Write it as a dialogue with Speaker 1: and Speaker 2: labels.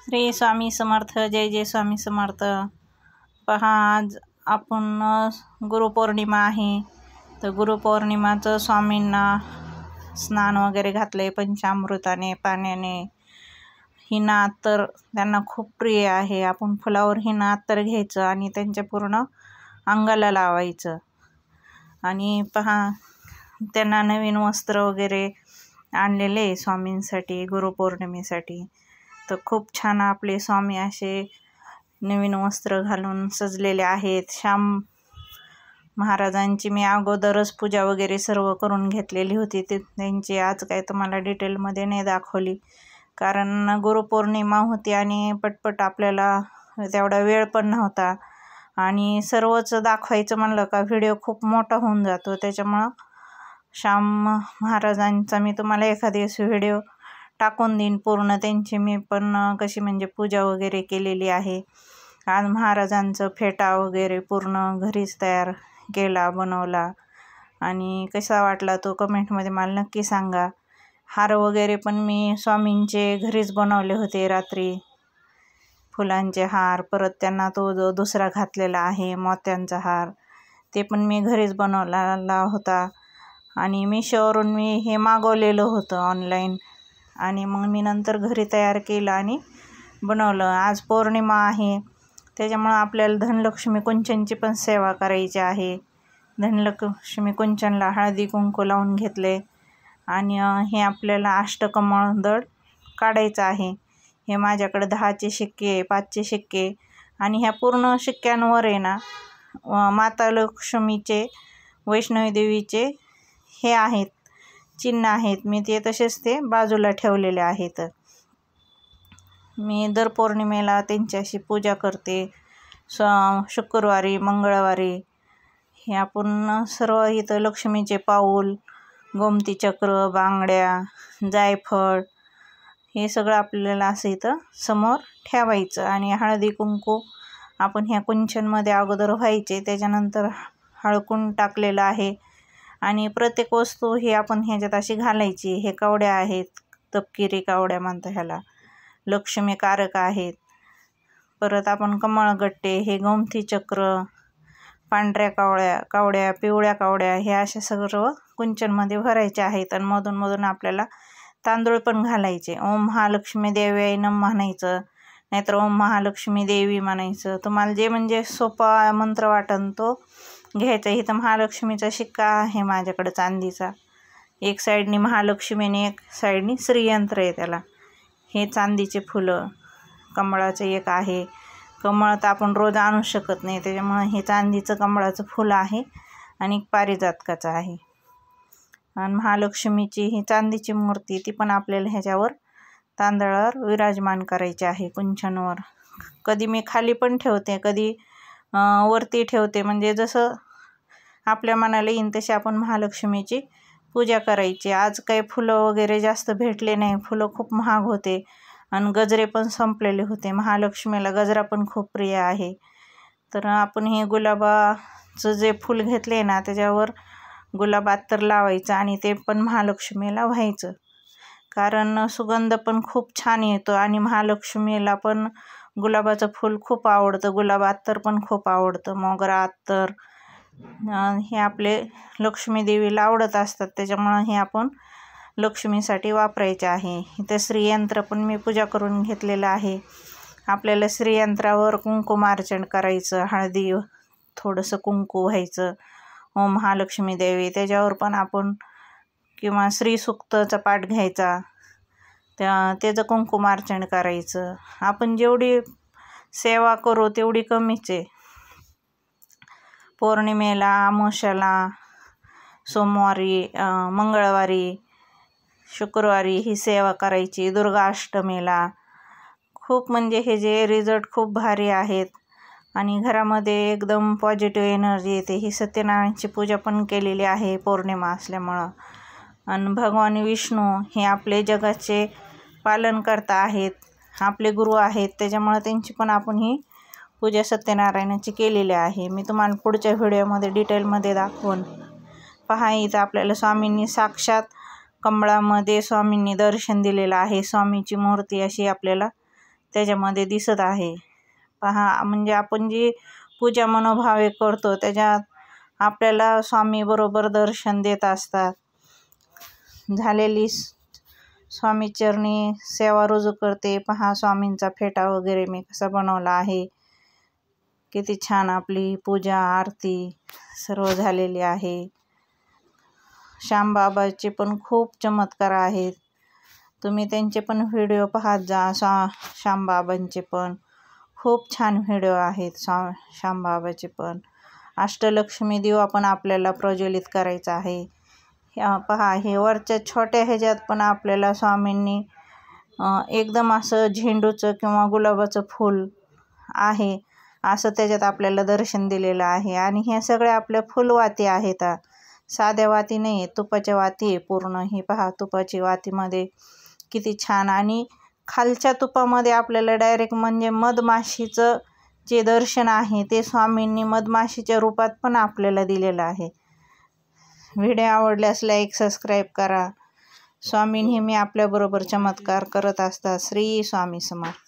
Speaker 1: श्री स्वामी समर्थ. जय जय स्वामी समर्थ. पहा, आज आपण गुरुपौर्णिमा आहे, तर गुरुपौर्णिमाचं स्वामींना स्नान वगैरे घातले पंचामृताने, पाण्याने. हिना अत्तर त्यांना खूप प्रिय आहे. आपण फुलावर हिना अत्तर घ्यायचं आणि त्यांच्या पूर्ण अंगाला लावायचं. आणि पहा, त्यांना नवीन वस्त्र वगैरे आणलेले स्वामींसाठी गुरुपौर्णिमेसाठी. तर खूप छान आपले स्वामी असे नवीन वस्त्र घालून सजलेले आहेत. श्याम महाराजांची मी अगोदरच पूजा वगैरे सर्व करून घेतलेली होती. त्यांची आज काय तुम्हाला डिटेलमध्ये नाही दाखवली, कारण गुरुपौर्णिमा होती आणि पटपट आपल्याला तेवढा वेळ पण नव्हता. आणि सर्वच दाखवायचं म्हणलं का व्हिडिओ खूप मोठा होऊन जातो. त्याच्यामुळं श्याम महाराजांचा मी तुम्हाला एखाद्या दिवशी व्हिडिओ टाकून देईन पूर्ण. त्यांची मी पण कशी म्हणजे पूजा वगैरे केलेली आहे. आज महाराजांचं फेटा वगैरे पूर्ण घरीच तयार केला, बनवला. आणि कसा वाटला तो कमेंटमध्ये मला नक्की सांगा. हार वगैरे पण मी स्वामींचे घरीच बनवले होते रात्री, फुलांचे हार. परत त्यांना तो जो दुसरा घातलेला आहे मोत्यांचा हार, ते पण मी घरीच बनवलेला होता. आणि मिशोवरून मी हे मागवलेलं होतं ऑनलाईन, आणि मग मी नंतर घरी तयार केलं आणि बनवलं. आज पौर्णिमा आहे, त्याच्यामुळं आपल्याला धनलक्ष्मी कुंचनची पण सेवा करायची आहे. धनलक्ष्मी कुंचनला हळदी कुंकू लावून घेतले. आणि हे आपल्याला अष्टकमळ दळ काढायचं आहे. हे माझ्याकडे 10चे शिक्के, 5चे शिक्के, आणि ह्या पूर्ण शिक्क्यांवर आहे ना माता लक्ष्मीचे, वैष्णवी देवीचे हे आहेत चिन्ह आहेत. मी ते तसेच ते बाजूला ठेवलेले आहेत. मी दर पौर्णिमेला त्यांच्याशी पूजा करते. शुक्रवारी, मंगळवारी. हे आपण सर्व इथं लक्ष्मीचे पाऊल, गोमती चक्र, बांगड्या, जायफळ, हे सगळं आपल्याला असं इथं समोर ठेवायचं. आणि हळदी कुंकू आपण ह्या कुंचनमध्ये अगोदर व्हायचे, त्याच्यानंतर हळकुंड टाकलेलं आहे. आणि प्रत्येक वस्तू ही आपण ह्याच्यात अशी घालायची. हे कावड्या आहेत, तपकिरी कावड्या म्हणतात ह्याला, लक्ष्मीकारक आहेत. परत आपण कमळगट्टे, हे गोमती चक्र, पांढऱ्या कावड्या, पिवळ्या कावड्या, हे अशा सर्व कुंचनमध्ये भरायचे आहेत. आणि मधून मधून आपल्याला तांदूळ पण घालायचे. ओम महालक्ष्मी देवी नम म्हणायचं, नाहीतर ओम महालक्ष्मी देवी म्हणायचं. तुम्हाला जे म्हणजे सोपा मंत्र वाटन तो घ्यायचा. इथं महालक्ष्मीचा शिक्का आहे माझ्याकडे चांदीचा. एक साईडनी महालक्ष्मी आणि एक साईडनी श्रीयंत्र आहे त्याला. हे चांदीचे फुलं, कमळाचं एक आहे. कमळ तर आपण रोज आणू शकत नाही, त्याच्यामुळं हे चांदीचं कमळाचं फुलं आहे. आणि पारिजातकाचं आहे. आणि महालक्ष्मीची ही चांदीची मूर्ती, ती पण आपल्याला ह्याच्यावर तांदळावर विराजमान करायची आहे कुंचनवर. कधी मी खाली पण ठेवते, कधी वरती ठेवते. म्हणजे जसं आपल्या मनाला येईन तशी आपण महालक्ष्मीची पूजा करायची. आज काही फुलं वगैरे जास्त भेटले नाही, फुलं खूप महाग होते आणि गजरे पण संपलेले होते. महालक्ष्मीला गजरा पण खूप प्रिय आहे. तर आपण हे गुलाबाचं जे फूल घेतले ना, त्याच्यावर गुलाब अत्तर लावायचं आणि ते पण महालक्ष्मीला व्हायचं. कारण सुगंध पण खूप छान येतो आणि महालक्ष्मीला पण गुलाबाचं फूल खूप आवडतं, गुलाब अत्तर पण खूप आवडतं, मोगरा अत्तर. हे आपले लक्ष्मी देवीला आवडत असतात, त्याच्यामुळं हे आपण लक्ष्मीसाठी वापरायचे आहे. इथं श्रीयंत्र पण मी पूजा करून घेतलेलं आहे. आपल्याला श्रीयंत्रावर कुंकुमार्चन करायचं, हळदी थोडंसं कुंकू व्हायचं, ओम महालक्ष्मी देवी, त्याच्यावर पण आपण किंवा श्रीसूक्तचा पाठ घ्यायचा, त्याचं कुंकुमार्चन करायचं. आपण जेवढी सेवा करू तेवढी कमीच आहे. पौर्णिमेला, अमावास्येला, सोमवारी, मंगळवारी, शुक्रवारी ही सेवा करायची. दुर्गा अष्टमीला खूप म्हणजे हे जे रिझल्ट खूप भारी आहेत. आणि घरामध्ये एकदम पॉझिटिव्ह एनर्जी येते. ही सत्यनारायणची पूजा पण केलेली आहे पौर्णिमा असल्यामुळं. आणि भगवान विष्णू हे आपले जगाचे पालनकर्ता आहेत, आपले गुरु आहेत, त्याच्यामुळं त्यांची पण आपण ही पूजा सत्यनारायणाची केलेली आहे. मी तुम्हाला पुढच्या व्हिडिओमध्ये डिटेलमध्ये दाखवून. पहा, इथं आपल्याला स्वामींनी साक्षात कमळामध्ये स्वामींनी दर्शन दिलेलं आहे. स्वामीची मूर्ती अशी आपल्याला त्याच्यामध्ये दिसत आहे. पहा, म्हणजे आपण जी पूजा मनोभावे करतो त्याच्यात आपल्याला स्वामी बरोबर दर्शन देत असतात. झालेली स्वामी चरणी सेवा रुजू करते. पहा, स्वामींचा फेटा वगैरे मी कसा बनवला आहे. किती छान आपली पूजा आरती सर्व झालेली आहे. श्यामबाबाचे पण खूप चमत्कार आहेत. तुम्ही त्यांचे पण व्हिडिओ पाहत जा. श्यामबाबांचे पण खूप छान व्हिडिओ आहेत. श्यामबाबाचे पण अष्टलक्ष्मी दिवा पण आपल्याला प्रज्वलित करायचा आहे. पहा, हे वरच्या छोट्या ह्याच्यात पण आपल्याला स्वामींनी एकदम असं झेंडूचं किंवा गुलाबाचं फूल आहे असं त्याच्यात आपल्याला दर्शन दिलेलं आहे. आणि हे सगळे आपल्या फुलवाती आहेत, साध्या वाती नाही आहे, तुपाच्या वाती आहे पूर्ण. ही पहा, तुपाची वातीमध्ये किती छान. आणि खालच्या तुपामध्ये आपल्याला डायरेक्ट म्हणजे मधमाशीचं जे दर्शन आहे ते स्वामींनी मधमाशीच्या रूपात पण आपल्याला दिलेलं आहे. व्हिडिओ आवडल्यास लाईक सबस्क्राईब करा. स्वामी नेहमी आपल्याबरोबर चमत्कार करत असतात. श्री स्वामी समर्थ.